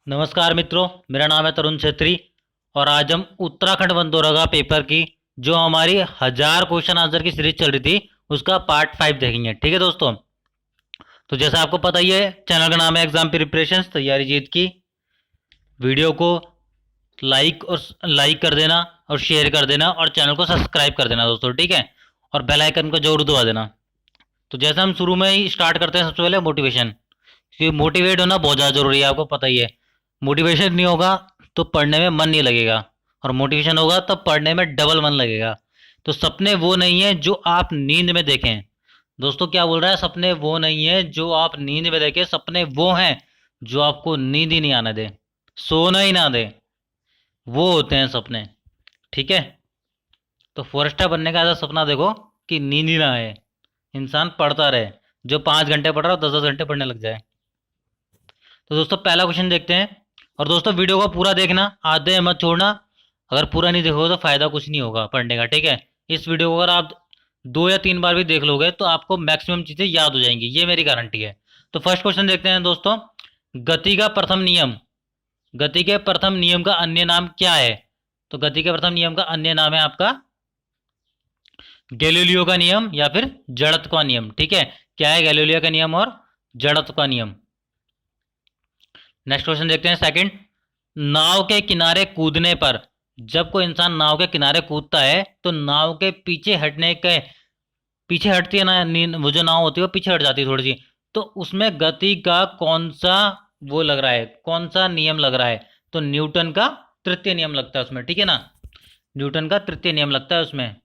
नमस्कार मित्रों, मेरा नाम है तरुण छेत्री और आज हम उत्तराखंड बंदोरगा पेपर की जो हमारी 1000 क्वेश्चन आंसर की सीरीज चल रही थी उसका पार्ट 5 देखेंगे। ठीक है दोस्तों, तो जैसा आपको पता ही है, चैनल का नाम है एग्जाम प्रिपरेशन तैयारी जीत की। वीडियो को लाइक कर देना और शेयर कर देना और चैनल को सब्सक्राइब कर देना दोस्तों, ठीक है। और बेल आइकन को जरूर दबा देना। तो जैसे हम शुरू में ही स्टार्ट करते हैं, सबसे पहले मोटिवेशन, क्योंकि मोटिवेट होना बहुत ज़्यादा जरूरी है, आपको पता ही है। मोटिवेशन नहीं होगा तो पढ़ने में मन नहीं लगेगा, और मोटिवेशन होगा तब पढ़ने में डबल मन लगेगा। तो सपने वो नहीं है जो आप नींद में देखें। दोस्तों क्या बोल रहा है, सपने वो नहीं है जो आप नींद में देखें, सपने वो हैं जो आपको नींद ही नहीं आने दे, सोना ही ना दे, वो होते हैं सपने। ठीक है, तो फॉरेस्टर बनने का ऐसा सपना देखो कि नींद ही ना आए, इंसान पढ़ता रहे। जो 5 घंटे पढ़ रहा हो 10-10 घंटे पढ़ने लग जाए। तो दोस्तों पहला क्वेश्चन देखते हैं। और दोस्तों वीडियो को पूरा देखना, आधे मत छोड़ना। अगर पूरा नहीं देखोगे तो फायदा कुछ नहीं होगा पढ़ने का, ठीक है। इस वीडियो को अगर आप 2 या 3 बार भी देख लोगे तो आपको मैक्सिमम चीजें याद हो जाएंगी, ये मेरी गारंटी है। तो फर्स्ट क्वेश्चन देखते हैं दोस्तों। गति का प्रथम नियम, गति के प्रथम नियम का अन्य नाम क्या है? तो गति के प्रथम नियम का अन्य नाम है आपका गैलीलियो का नियम या फिर जड़त्व का नियम। ठीक है, क्या है गैलीलियो का नियम और जड़त्व का नियम। नेक्स्ट क्वेश्चन देखते हैं सेकंड। नाव के किनारे कूदने पर, जब कोई इंसान नाव के किनारे कूदता है तो नाव के पीछे हटने के, पीछे हटती है ना, वो जो नाव होती है वो पीछे हट जाती है थोड़ी सी। तो उसमें गति का कौन सा वो लग रहा है, कौन सा नियम लग रहा है? तो न्यूटन का तृतीय नियम लगता है उसमें, ठीक है ना। न्यूटन का तृतीय नियम लगता है उसमें।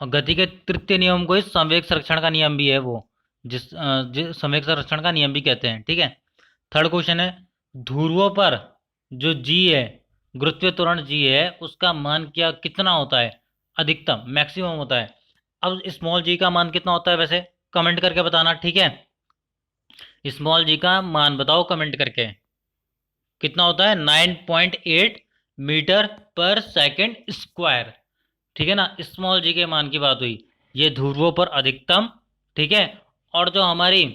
और गति के तृतीय नियम को ही संवेग संरक्षण का नियम भी है, वो जिस संवेग संरक्षण का नियम भी कहते हैं, ठीक है। थर्ड क्वेश्चन है, ध्रुवों पर जो जी है, गुरुत्वीय त्वरण जी है, उसका मान क्या कितना होता है? अधिकतम, मैक्सिमम होता है। अब स्मॉल जी का मान कितना होता है वैसे, कमेंट करके बताना, ठीक है। स्मॉल जी का मान बताओ कमेंट करके, कितना होता है? 9.8 मीटर पर सेकंड स्क्वायर, ठीक है ना। स्मॉल जी के मान की बात हुई, ये ध्रुवों पर अधिकतम, ठीक है। और जो हमारी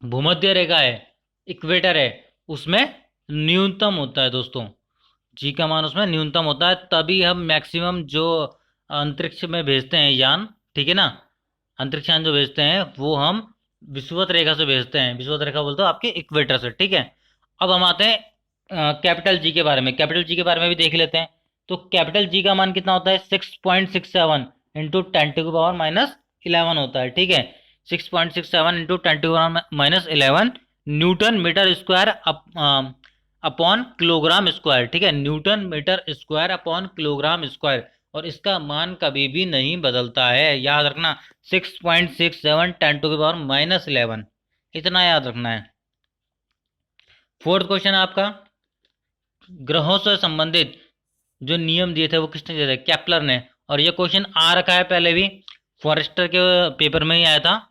भूमध्य रेखा है, इक्वेटर है, उसमें न्यूनतम होता है दोस्तों। जी का मान उसमें न्यूनतम होता है, तभी हम मैक्सिमम जो अंतरिक्ष में भेजते हैं यान, ठीक है ना, अंतरिक्ष यान जो भेजते हैं वो हम विषुवत रेखा से भेजते हैं। विषुवत रेखा बोलते हो आपके इक्वेटर से, ठीक है। अब हम आते हैं कैपिटल जी के बारे में, कैपिटल जी के बारे में भी देख लेते हैं। तो कैपिटल जी का मान कितना होता है? 6.67 इंटू 10⁻11 होता है, ठीक है। 6.67 into 10⁻11 newton metre square upon kilogram square, ठीक है। Newton metre square upon kilogram square. और इसका मान कभी भी नहीं बदलता है, याद रखना। 6.67 10⁻11, इतना याद रखना है। फोर्थ क्वेश्चन है आपका, ग्रहों से संबंधित जो नियम दिए थे वो किसने दिए थे? केपलर ने। और ये क्वेश्चन आ रखा है पहले भी, फॉरेस्टर के पेपर में ही आया था।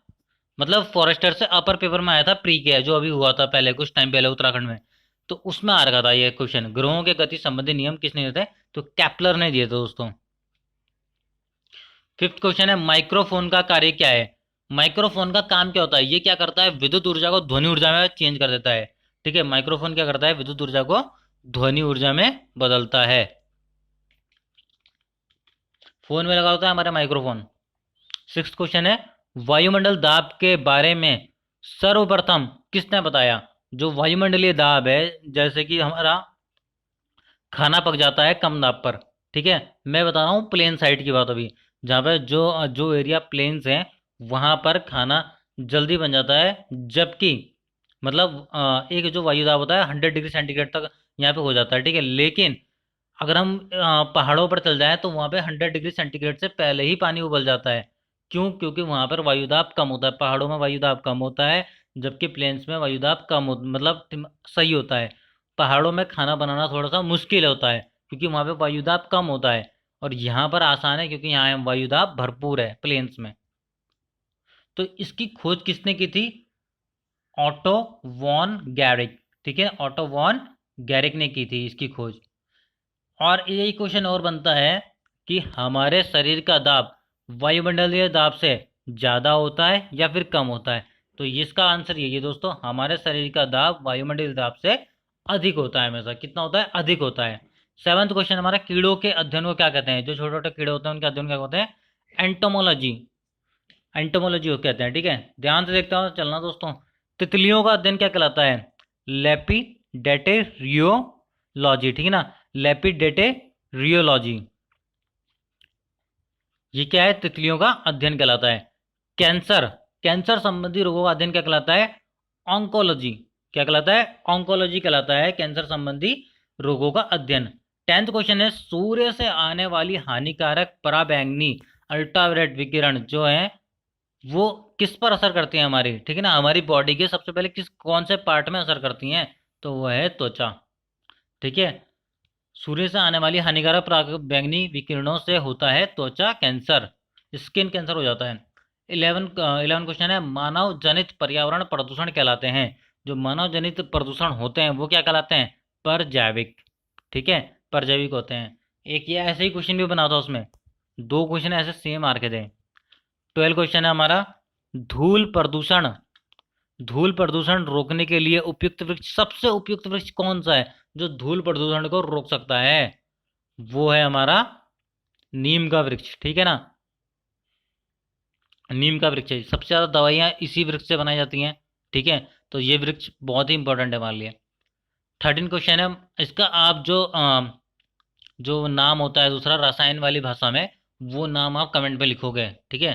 मतलब फॉरेस्टर से अपर पेपर में आया था, प्री के जो अभी हुआ था पहले कुछ टाइम पहले उत्तराखंड में। तो उसमें आ रखा था ये क्वेश्चन, ग्रहों के गति संबंधी नियम किसने दिए थे? तो केपलर ने दिए थे दोस्तों। फिफ्थ क्वेश्चन है, माइक्रोफोन का कार्य क्या है? माइक्रोफोन का काम क्या होता है? ये क्या करता है? विद्युत ऊर्जा को ध्वनि ऊर्जा में चेंज कर देता है, ठीक है। माइक्रोफोन क्या करता है? विद्युत ऊर्जा को ध्वनि ऊर्जा में बदलता है। फोन में लगा होता है हमारा माइक्रोफोन। सिक्स क्वेश्चन है, वायुमंडल दाब के बारे में सर्वप्रथम किसने बताया? जो वायुमंडलीय दाब है, जैसे कि हमारा खाना पक जाता है कम दाब पर, ठीक है। मैं बता रहा हूँ प्लेन साइड की बात अभी, जहाँ पे जो जो एरिया प्लेन्स हैं वहाँ पर खाना जल्दी बन जाता है। जबकि मतलब एक जो वायु दाब होता है 100 डिग्री सेंटीग्रेड तक यहाँ पे हो जाता है, ठीक है। लेकिन अगर हम पहाड़ों पर चल जाएं तो वहाँ पे 100 डिग्री सेंटीग्रेड से पहले ही पानी उबल जाता है। क्यों? क्योंकि वहाँ पर वायुदाब कम होता है, पहाड़ों में वायुदाब कम होता है, जबकि प्लेन्स में वायुदाब कम हो, मतलब सही होता है। पहाड़ों में खाना बनाना थोड़ा सा मुश्किल होता है क्योंकि वहाँ पे वायुदाब कम होता है, और यहाँ पर आसान है क्योंकि यहाँ वायुदाब भरपूर है प्लेन्स में। तो इसकी खोज किसने की थी? ऑटो वॉन गैरिक, ठीक है। ऑटो वॉन गैरिक ने की थी इसकी खोज। और यही क्वेश्चन और बनता है कि हमारे शरीर का दाब वायुमंडलीय दाब से ज़्यादा होता है या फिर कम होता है? तो इसका आंसर यही है दोस्तों, हमारे शरीर का दाब वायुमंडलीय दाब से अधिक होता है हमेशा। कितना होता है? अधिक होता है। 7वां क्वेश्चन हमारा, कीड़ों के अध्ययन को क्या कहते हैं? जो छोटे छोटे कीड़े होते हैं उनके अध्ययन क्या होते हैं? एंटोमोलॉजी। एंटोमोलॉजी क्या कहते हैं, ठीक है। ध्यान से देखता हूँ चलना दोस्तों। तितलियों का अध्ययन क्या कहलाता है? लेपिडेटेरियोलॉजी, ठीक है ना, लेपिडेटेरियोलॉजी। ये क्या है? तितलियों का अध्ययन कहलाता है। कैंसर, कैंसर संबंधी रोगों का अध्ययन क्या कहलाता है? ऑन्कोलॉजी। क्या कहलाता है? ऑन्कोलॉजी कहलाता है कैंसर संबंधी रोगों का अध्ययन। 10th क्वेश्चन है, सूर्य से आने वाली हानिकारक पराबैंगनी अल्ट्रावायलेट विकिरण जो है वो किस पर असर करती है हमारी, ठीक है ना, हमारी बॉडी के सबसे पहले कौन से पार्ट में असर करती हैं? तो वो है त्वचा, ठीक है। सूर्य से आने वाली हानिकारक पराबैंगनी विकिरणों से होता है त्वचा कैंसर, स्किन कैंसर हो जाता है। 11 क्वेश्चन है, मानव जनित पर्यावरण प्रदूषण कहलाते हैं। जो मानव जनित प्रदूषण होते हैं वो क्या कहलाते हैं? परजैविक, ठीक है, परजैविक होते हैं। एक ये ऐसे ही क्वेश्चन भी बना था, उसमें 2 क्वेश्चन ऐसे सेम मार के थे। 12 क्वेश्चन है हमारा, धूल प्रदूषण, धूल प्रदूषण रोकने के लिए उपयुक्त वृक्ष, सबसे उपयुक्त वृक्ष कौन सा है जो धूल प्रदूषण को रोक सकता है? वो है हमारा नीम का वृक्ष, ठीक है ना, नीम का वृक्ष है। सबसे ज्यादा दवाइयाँ इसी वृक्ष से बनाई जाती हैं, ठीक है। तो ये वृक्ष बहुत ही इंपॉर्टेंट है हमारे लिए। 13 क्वेश्चन है, इसका आप जो नाम होता है दूसरा रसायन वाली भाषा में, वो नाम आप कमेंट पे लिखोगे, ठीक है।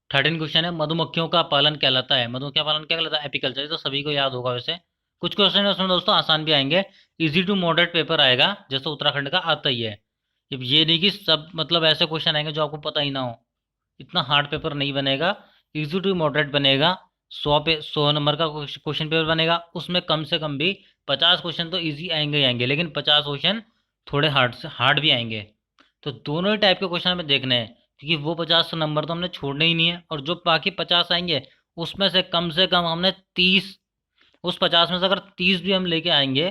13 क्वेश्चन है, मधुमक्खियों का पालन कहलाता है, मधुमक्खियों का पालन क्या कहलाता है? एपिकल्चर। ये तो सभी को याद होगा वैसे। कुछ क्वेश्चन उसमें दोस्तों आसान भी आएंगे, इजी टू मॉडरेट पेपर आएगा, जैसे उत्तराखंड का आता ही है। ये नहीं कि सब मतलब ऐसे क्वेश्चन आएंगे जो आपको पता ही ना हो, इतना हार्ड पेपर नहीं बनेगा, इजी टू मॉडरेट बनेगा। 100 नंबर का क्वेश्चन पेपर बनेगा, उसमें कम से कम भी 50 क्वेश्चन तो इजी आएंगे ही आएंगे, लेकिन 50 क्वेश्चन थोड़े हार्ड से हार्ड भी आएंगे। तो दोनों ही टाइप के क्वेश्चन हमें देखने हैं, क्योंकि वो 50 नंबर तो हमने छोड़ने ही नहीं है, और जो बाकी 50 आएंगे उसमें से कम हमने 30, उस 50 में से अगर 30 भी हम लेके आएंगे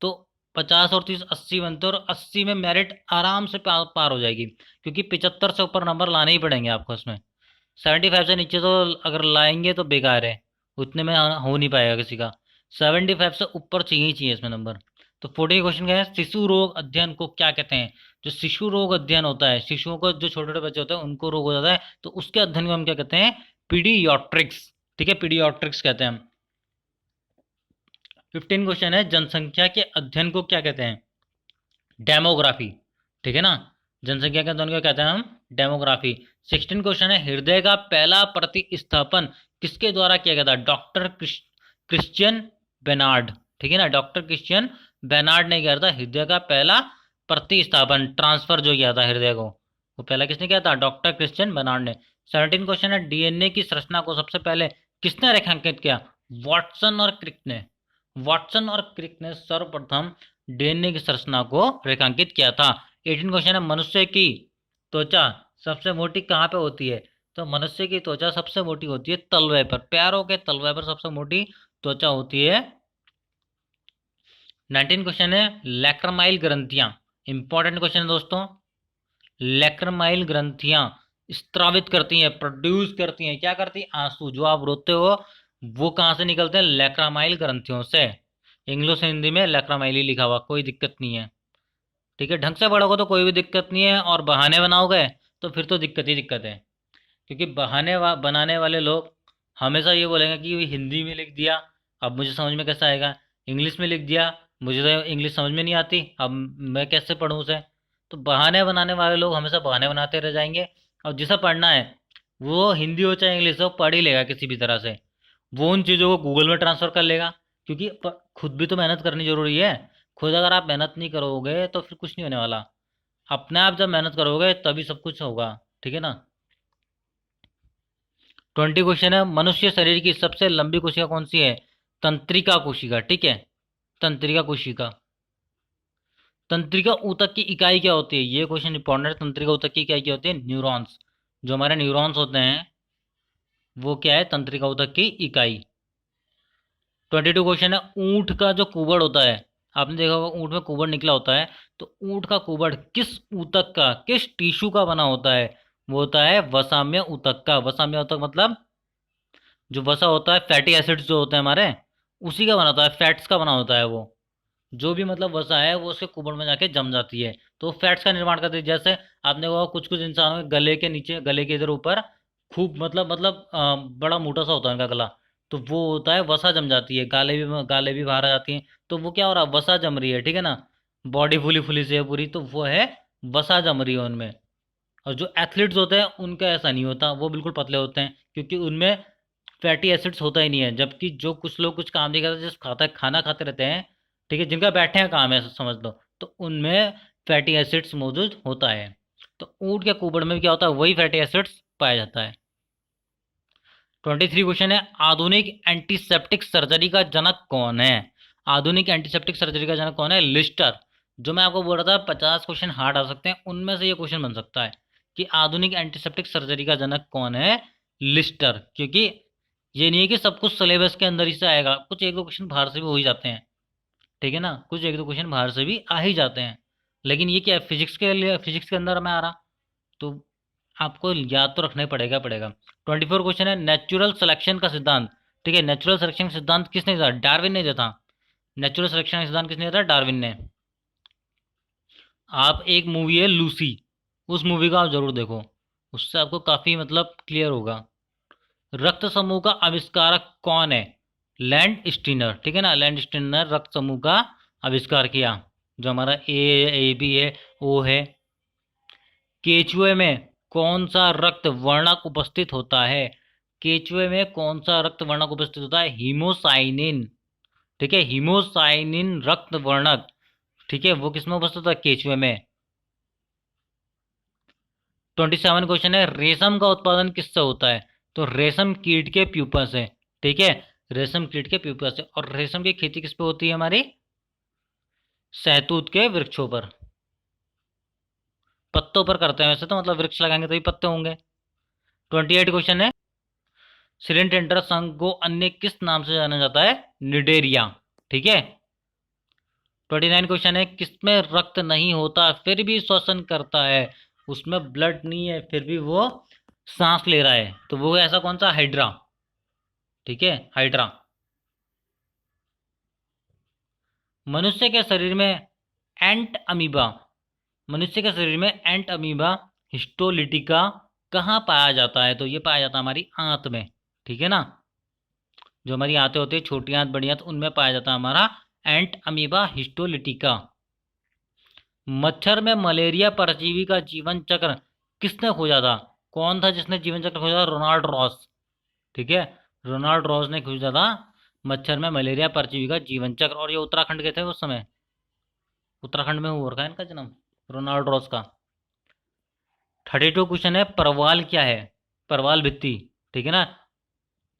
तो 50 और 30 80 बनते हैं, और 80 में मेरिट आराम से पार हो जाएगी, क्योंकि 75 से ऊपर नंबर लाने ही पड़ेंगे आपको इसमें। 75 से नीचे तो अगर लाएंगे तो बेकार है, उतने में हो नहीं पाएगा किसी का। 75 से ऊपर चाहिए ही चाहिए इसमें नंबर। तो 40 क्वेश्चन क्या है, शिशु रोग अध्ययन को क्या कहते हैं? जो शिशु रोग अध्ययन होता है, शिशुओं को जो छोटे छोटे बच्चे होते हैं उनको रोग हो जाता है, तो उसके अध्ययन को हम क्या कहते हैं? पीडियाट्रिक्स, ठीक है, पीडियाट्रिक्स कहते हैं हम। 15 क्वेश्चन है, जनसंख्या के अध्ययन को क्या कहते हैं? डेमोग्राफी, ठीक है ना, जनसंख्या के अध्ययन को कहते हैं हम डेमोग्राफी। 16 क्वेश्चन है, हृदय का पहला प्रतिस्थापन किसके द्वारा किया गया था? डॉक्टर क्रिश्चियन बेनार्ड, ठीक है ना, डॉक्टर क्रिश्चियन बेनार्ड ने किया था हृदय का पहला प्रतिस्थापन, ट्रांसफर जो किया था हृदय को, वो पहला किसने किया था? डॉक्टर क्रिश्चियन बेनार्ड ने। 17 क्वेश्चन है, डीएनए की संरचना को सबसे पहले किसने रेखांकित किया? वाटसन और क्रिक ने, वाटसन और क्रिक ने सर्वप्रथम डीएनए की संरचना को रेखांकित किया था। 18 क्वेश्चन है, मनुष्य की त्वचा सबसे मोटी कहाँ पे होती है? तो मनुष्य की त्वचा सबसे मोटी होती है तलवे पर, पैरों के तलवे पर सबसे मोटी त्वचा होती है। 19 क्वेश्चन है, लैक्रमाइल ग्रंथियां, इंपॉर्टेंट क्वेश्चन है दोस्तों। लैक्रमाइल ग्रंथियां स्त्रावित करती हैं, प्रोड्यूस करती हैं, क्या करती हैं? आंसू। जो आप रोते हो वो कहाँ से निकलते हैं? लैक्रामाइल ग्रंथियों से। इंग्लिश हिंदी में लैक्रामाइल ही लिखा हुआ, कोई दिक्कत नहीं है, ठीक है। ढंग से पढ़ोगे तो कोई भी दिक्कत नहीं है, और बहाने बनाओगे तो फिर तो दिक्कत ही दिक्कत है, क्योंकि बनाने वाले लोग हमेशा ये बोलेंगे कि ये हिंदी में लिख दिया, अब मुझे समझ में कैसे आएगा? इंग्लिश में लिख दिया, मुझे तो इंग्लिश समझ में नहीं आती, अब मैं कैसे पढ़ूँ उसे? तो बहाने बनाने वाले लोग हमेशा बहाने बनाते रह जाएंगे, और जिसे पढ़ना है वो हिंदी हो चाहे इंग्लिश हो पढ़ ही लेगा किसी भी तरह से, वो उन चीज़ों को गूगल में ट्रांसफ़र कर लेगा, क्योंकि खुद भी तो मेहनत करनी जरूरी है। खुद अगर आप मेहनत नहीं करोगे तो फिर कुछ नहीं होने वाला, अपने आप जब मेहनत करोगे तभी सब कुछ होगा, ठीक है ना। 20 क्वेश्चन है, मनुष्य शरीर की सबसे लंबी कोशिका कौन सी है? तंत्रिका कोशिका, ठीक है, तंत्रिका कोशिका। तंत्रिका ऊतक की इकाई क्या होती है? ये क्वेश्चन इंपॉर्टेंट है। तंत्रिका ऊतक की इकाई क्या होती है? न्यूरॉन्स। जो हमारे न्यूरॉन्स होते हैं वो क्या है? तंत्रिका ऊतक की इकाई। 22 क्वेश्चन है, ऊंट का जो कुबड़ होता है, आपने देखा होगा ऊंट में कुबड़ निकला होता है, तो ऊंट का कुबड़ किस ऊतक का, किस टिश्यू का बना होता है? वो होता है वसाम्य ऊतक का। वसाम्य ऊतक मतलब जो वसा होता है, फैटी एसिड्स जो होते हैं हमारे, उसी का बना होता है, फैट्स का बना होता है वो। जो भी मतलब वसा है वो उसके कुबड़ में जाके जम जाती है, तो फैट्स का निर्माण करती है। जैसे आपने वो कुछ कुछ इंसानों के गले के नीचे, गले के इधर ऊपर खूब मतलब बड़ा मोटा सा होता है उनका गला, तो वो होता है वसा जम जाती है, गाले भी बाहर आ जाती हैं, तो वो क्या हो रहा है, वसा जम रही है, ठीक है ना। बॉडी फुली फुली से है पूरी, तो वो है वसा जम रही है उनमें। और जो एथलीट्स होते हैं उनका ऐसा नहीं होता, वो बिल्कुल पतले होते हैं, क्योंकि उनमें फैटी एसिड्स होता ही नहीं है। जबकि जो कुछ लोग कुछ काम नहीं करते, जैसे खाना खाते रहते हैं, ठीक है, जिनका बैठने का काम है समझ लो, तो उनमें फैटी एसिड्स मौजूद होता है। तो ऊँट के कुबड़ में क्या होता है, वही फैटी एसिड्स पाया जाता है। 23 क्वेश्चन है, आधुनिक एंटीसेप्टिक सर्जरी का जनक कौन है? आधुनिक एंटीसेप्टिक सर्जरी का जनक कौन है? लिस्टर। जो मैं आपको बोल रहा था 50 क्वेश्चन हार्ड आ सकते हैं, उनमें से ये क्वेश्चन बन सकता है कि आधुनिक एंटीसेप्टिक सर्जरी का जनक कौन है? लिस्टर। क्योंकि ये नहीं है कि सब कुछ सिलेबस के अंदर ही से आएगा, कुछ एक दो क्वेश्चन बाहर से भी हो ही जाते हैं, ठीक है ना, कुछ एक दो क्वेश्चन बाहर से भी आ ही जाते हैं। लेकिन ये क्या है, फिजिक्स के लिए, फिजिक्स के अंदर में आ रहा, तो आपको याद तो रखना ही पड़ेगा। 24 क्वेश्चन है, नेचुरल सिलेक्शन का सिद्धांत, ठीक है, नेचुरल सिलेक्शन का सिद्धांत किसने दिया? डार्विन ने दिया था। नेचुरल सिलेक्शन का सिद्धांत किसने दिया था? डार्विन ने। आप एक मूवी है लूसी, उस मूवी को आप जरूर देखो, उससे आपको काफी मतलब क्लियर होगा। रक्त समूह का आविष्कारक कौन है? लैंड स्टीनर, ठीक है ना, लैंड स्टीनर रक्त समूह का आविष्कार किया। जो हमारा ए बी है, ओ है। केचुए में कौन सा रक्त वर्णक उपस्थित होता है? केचुए में कौन सा रक्त वर्णक उपस्थित होता है? हीमोसाइनिन, ठीक है, हीमोसाइनिन रक्त वर्णक, ठीक है, वो किसमें उपस्थित होता है? केचुए में। 27 क्वेश्चन है, रेशम का उत्पादन किससे होता है? तो रेशम कीट के प्यूपा से, ठीक है, रेशम कीट के प्यूपा से। और रेशम की खेती किस पे होती है हमारी? शहतूत के वृक्षों पर, पत्तों पर करते हैं वैसे तो, मतलब वृक्ष लगाएंगे तभी पत्ते होंगे। 28 क्वेश्चन है, सिलेंटेंडर संघ को अन्य किस नाम से जाना जाता है? निडेरिया, ठीक है। 29 क्वेश्चन है, किसमें रक्त नहीं होता फिर भी श्वसन करता है? उसमें ब्लड नहीं है फिर भी वो सांस ले रहा है, तो वो ऐसा कौन सा? हाइड्रा, ठीक है, हाइड्रा। मनुष्य के शरीर में एंट अमीबा, मनुष्य के शरीर में एंट अमीबा हिस्टोलिटिका कहाँ पाया जाता है? तो ये पाया जाता है हमारी आंत में, ठीक है ना। जो हमारी आंतें होती है, छोटी आंत बड़ी आंत, उनमें पाया जाता है हमारा एंट अमीबा हिस्टोलिटिका। मच्छर में मलेरिया परजीवी का जीवन चक्र किसने खोजा था? कौन था जिसने जीवन चक्र खोजा था? रोनाल्ड रॉस, ठीक है, रोनाल्ड रॉस ने खोजा था मच्छर में मलेरिया परजीवी का जीवन चक्र। और ये उत्तराखंड के थे उस समय, उत्तराखंड में हुआ था इनका जन्म, रोनाल्ड रॉस का। 32 क्वेश्चन है, परवाल क्या है? परवाल भित्ति, ठीक है ना,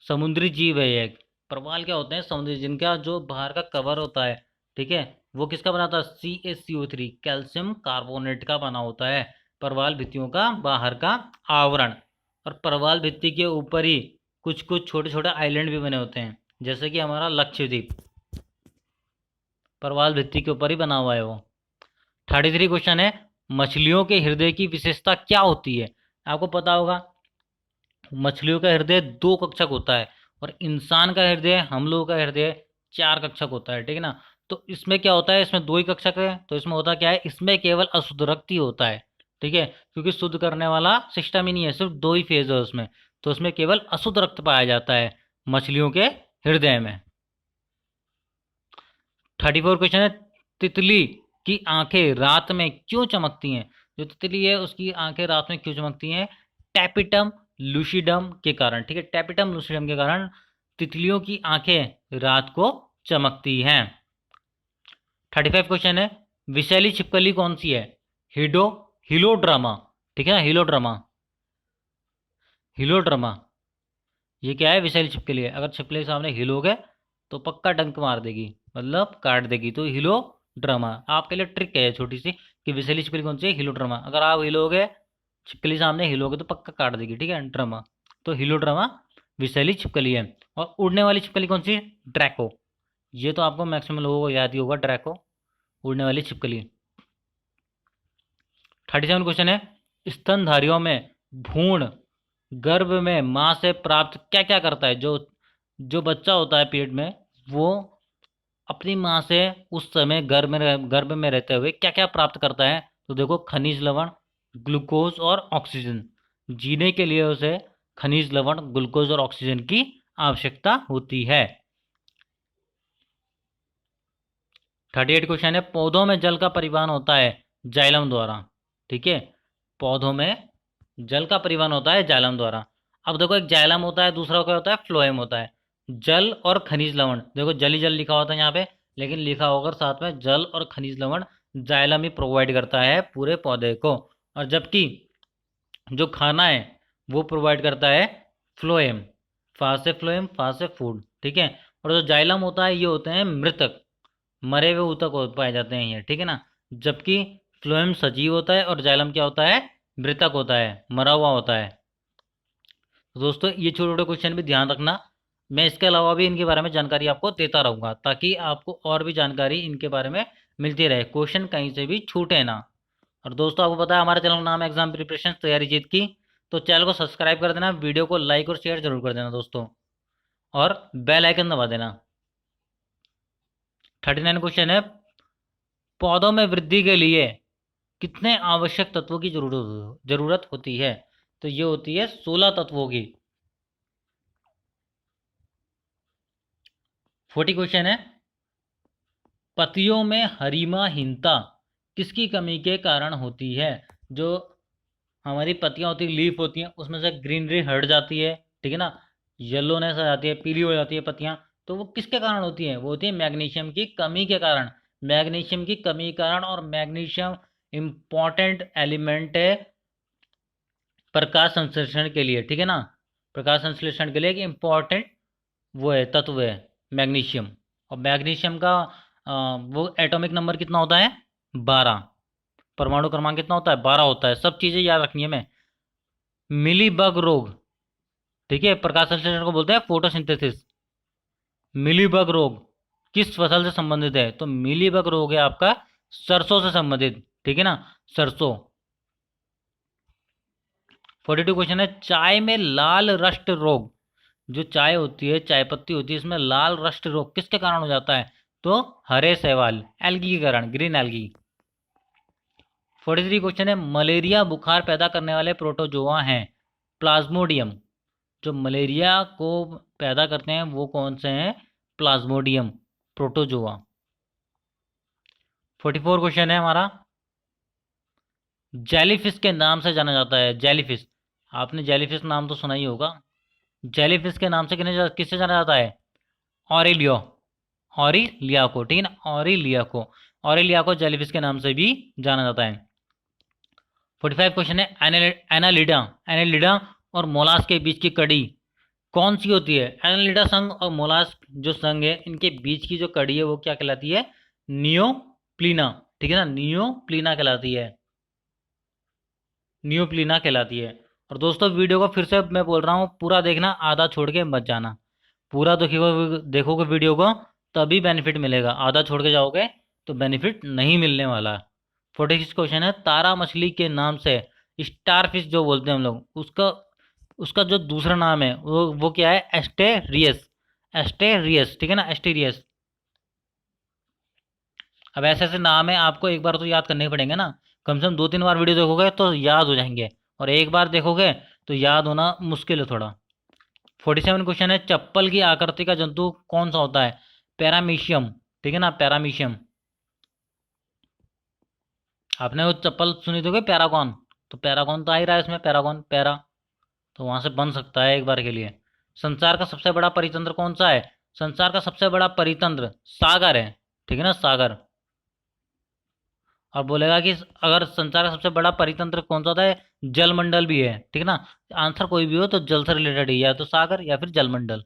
समुद्री जीव है ये। परवाल क्या होते हैं? समुद्री, जिनका जो बाहर का कवर होता है, ठीक है, वो किसका बना होता है? CaCO3 कैल्शियम कार्बोनेट का बना होता है परवाल भित्तियों का बाहर का आवरण। और परवाल भित्ति के ऊपर ही कुछ कुछ छोटे छोटे आइलैंड भी बने होते हैं, जैसे कि हमारा लक्षद्वीप परवाल भित्ति के ऊपर ही बना हुआ है वो। 33 क्वेश्चन है, मछलियों के हृदय की विशेषता क्या होती है? आपको पता होगा मछलियों का हृदय 2 कक्षक होता है, और इंसान का हृदय, हम लोगों का हृदय 4 कक्षक होता है, ठीक है ना। तो इसमें क्या होता है, इसमें 2 ही कक्षक है, तो इसमें होता क्या है, इसमें केवल अशुद्ध रक्त ही होता है, ठीक है, क्योंकि शुद्ध करने वाला सिस्टम ही नहीं है, सिर्फ 2 ही फेज है उसमें, तो उसमें केवल अशुद्ध रक्त पाया जाता है मछलियों के हृदय में। 34 क्वेश्चन है, तितली की आंखें रात में क्यों चमकती हैं? जो तितली है उसकी आंखें रात में क्यों चमकती हैं? टैपिटम लूसिडम के कारण, ठीक है, टैपिटम लूसिडम के कारण तितलियों की आंखें रात को चमकती हैं। 35 क्वेश्चन है, विषैली छिपकली कौन सी है? हिडो हिलोड्रामा, ठीक है ना, हिलोड्रामा, हिलोड्रामा। ये क्या है? विषैली छिपकली है, अगर छिपकली के सामने हिलोगे तो पक्का डंक मार देगी, मतलब काट देगी, तो हिलोड्रामा। आपके लिए ट्रिक है छोटी सी, कि विषैली छिपकली कौन सी है? हिलोड्रामा। अगर आप हिलोगे, छिपकली सामने हिलोगे, तो पक्का काट देगी, ठीक है, ड्रामा। तो हिलोड्रामा विषैली छिपकली है। और उड़ने वाली छिपकली कौन सी? ड्रैको। ये तो आपको मैक्सिमम लोगों को याद ही होगा, ड्रैको, उड़ने वाली छिपकली। 37 क्वेश्चन है, स्तनधारियों में भ्रूण गर्भ में माँ से प्राप्त क्या क्या करता है? जो जो बच्चा होता है पेट में, वो अपनी माँ से उस समय गर्भ में रहते हुए क्या क्या प्राप्त करता है? तो देखो, खनिज लवण, ग्लूकोज और ऑक्सीजन। जीने के लिए उसे खनिज लवण, ग्लूकोज और ऑक्सीजन की आवश्यकता होती है। 38 क्वेश्चन है, पौधों में जल का परिवहन होता है जाइलम द्वारा। ठीक है, पौधों में जल का परिवहन होता है जाइलम द्वारा। अब देखो, एक जाइलम होता है, दूसरा क्या होता है? फ्लोएम होता है। जल और खनिज लवण, देखो जल ही जल लिखा होता है यहाँ पे, लेकिन लिखा होगा साथ में जल और खनिज लवण जाइलम ही प्रोवाइड करता है पूरे पौधे को। और जबकि जो खाना है वो प्रोवाइड करता है फ्लोएम। फा से फ्लोएम, फा से फूड। ठीक है, और जो जाइलम होता है ये होते हैं मृतक, मरे हुए ऊतक पाए जाते हैं ये। ठीक है ना, जबकि फ्लोएम सजीव होता है और जाइलम क्या होता है? मृतक होता है, मरा हुआ होता है। तो दोस्तों, ये छोटे छोटे क्वेश्चन भी ध्यान रखना। मैं इसके अलावा भी इनके बारे में जानकारी आपको देता रहूंगा, ताकि आपको और भी जानकारी इनके बारे में मिलती रहे, क्वेश्चन कहीं से भी छूटे ना। और दोस्तों, आपको पता है हमारे चैनल का नाम है एग्जाम प्रिपरेशन तैयारी जीत की, तो चैनल को सब्सक्राइब कर देना, वीडियो को लाइक और शेयर जरूर कर देना दोस्तों, और बेल आइकन दबा देना। 39 क्वेश्चन है, पौधों में वृद्धि के लिए कितने आवश्यक तत्वों की जरूरत होती है? तो ये होती है 16 तत्वों की। 40 क्वेश्चन है, पत्तियों में हरिमाहीनता किसकी कमी के कारण होती है? जो हमारी पत्तियां होती है, लीफ होती हैं, उसमें से ग्रीनरी हट जाती है। ठीक है ना, येलोनेस आ जाती है, पीली हो जाती है पत्तियां। तो वो किसके कारण होती है? वो होती है मैग्नीशियम की कमी के कारण। मैग्नीशियम की कमी के कारण, और मैग्नीशियम इंपॉर्टेंट एलिमेंट है प्रकाश संश्लेषण के लिए। ठीक है ना, प्रकाश संश्लेषण के लिए एक इम्पॉर्टेंट वो है, तत्व है मैग्नीशियम। और मैग्नीशियम का वो एटॉमिक नंबर कितना होता है? 12। परमाणु क्रमांक कितना होता है? 12 होता है। सब चीजें याद रखनी है मैं। मिलीबग रोग, ठीक है, प्रकाश संश्लेषण को बोलते हैं फोटोसिंथेसिस। मिलीबग रोग किस फसल से संबंधित है? तो मिलीबग रोग है आपका सरसों से संबंधित। ठीक है ना, सरसों। 42 क्वेश्चन है, चाय में लाल रस्ट रोग, जो चाय होती है, चाय पत्ती होती है, इसमें लाल रस्ट रोग किसके कारण हो जाता है? तो हरे शैवाल, एल्गी के कारण, ग्रीन एल्गी। 43 क्वेश्चन है, मलेरिया बुखार पैदा करने वाले प्रोटोजोआ हैं प्लाज्मोडियम। जो मलेरिया को पैदा करते हैं वो कौन से हैं? Plasmodium protozoa. 44 क्वेश्चन है हमारा, जेलीफिश के नाम से जाना जाता है। जेलीफिश, आपने जेलीफिश नाम तो सुना ही होगा। जेलीफिश के नाम से किससे जाना जाता है? ऑरिलियो, ऑरिलिया को। ठीक है ना, ऑरिलिया को, ऑरिलिया को जेलीफिश के नाम से भी जाना जाता है। 45 क्वेश्चन है, एनालिडा, एनालिडा और मोलास के बीच की कड़ी कौन सी होती है? एनालिडा संघ और मोलास जो संघ है, इनके बीच की जो कड़ी है वो क्या कहलाती है? नियोप्लीना। ठीक है ना, नियोप्लीना कहलाती है, नियोप्लीना कहलाती है। और दोस्तों, वीडियो को फिर से मैं बोल रहा हूँ, पूरा देखना, आधा छोड़ के मत जाना। पूरा देखोगे देखोगे वीडियो को तभी बेनिफिट मिलेगा, आधा छोड़ के जाओगे तो बेनिफिट नहीं मिलने वाला। 46 क्वेश्चन है, तारा मछली के नाम से स्टार फिश जो बोलते हैं हम लोग, उसका उसका जो दूसरा नाम है वो क्या है? Asterias, Asterias. ठीक है ना, एस्टेरियस। अब ऐसे ऐसे नाम है, आपको एक बार तो याद करने पड़ेंगे ना, कम से कम 2-3 बार वीडियो देखोगे तो याद हो जाएंगे, और एक बार देखोगे तो याद होना मुश्किल है थोड़ा। 47 क्वेश्चन है, चप्पल की आकृति का जंतु कौन सा होता है? पैरामीशियम। ठीक है ना, पैरामीशियम। आपने वो चप्पल सुनी तो पैरागॉन, तो पैरागॉन तो आ ही रहा है इसमें, पैरागॉन, पैरा, तो वहां से बन सकता है एक बार के लिए। संसार का सबसे बड़ा परितंत्र कौन सा है? संसार का सबसे बड़ा परितंत्र सागर है। ठीक है ना, सागर। और बोलेगा कि अगर संसार का सबसे बड़ा परितंत्र कौन सा होता है? जलमंडल भी है। ठीक है ना, आंसर कोई भी हो तो जल से रिलेटेड ही, या तो सागर या फिर जलमंडल,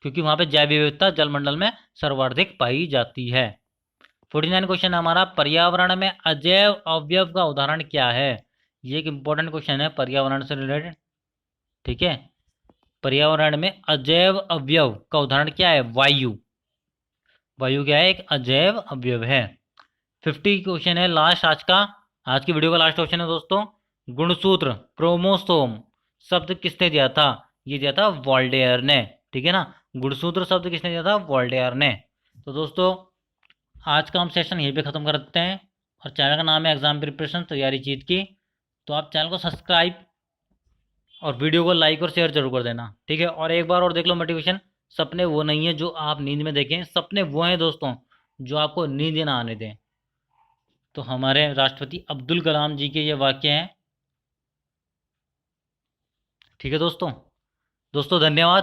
क्योंकि वहां पे जैव विविधता जलमंडल में सर्वाधिक पाई जाती है। 49 क्वेश्चन है हमारा, पर्यावरण में अजैव अवयव का उदाहरण क्या है? ये एक इंपॉर्टेंट क्वेश्चन है पर्यावरण से रिलेटेड। ठीक है, पर्यावरण में अजैव अवयव का उदाहरण क्या है? वायु। वायु क्या है? एक अजैव अवयव है। 50 क्वेश्चन है लास्ट, आज की वीडियो का लास्ट क्वेश्चन है दोस्तों, गुणसूत्र क्रोमोसोम शब्द किसने दिया था? ये दिया था वोल्टेयर ने, ठीक है ना। गुणसूत्र शब्द किसने दिया था? वोल्टेयर ने। तो दोस्तों आज का हम सेशन यहीं पे ख़त्म करते हैं। और चैनल का नाम है एग्जाम प्रिपरेशन तैयारी जीत की। तो आप चैनल को सब्सक्राइब और वीडियो को लाइक और शेयर जरूर कर देना, ठीक है। और एक बार और देख लो मोटिवेशन, सपने वो नहीं है जो आप नींद में देखें, सपने वो हैं दोस्तों जो आपको नींद ना आने दें। तो हमारे राष्ट्रपति अब्दुल कलाम जी के ये वाक्य हैं, ठीक है दोस्तों। दोस्तों धन्यवाद।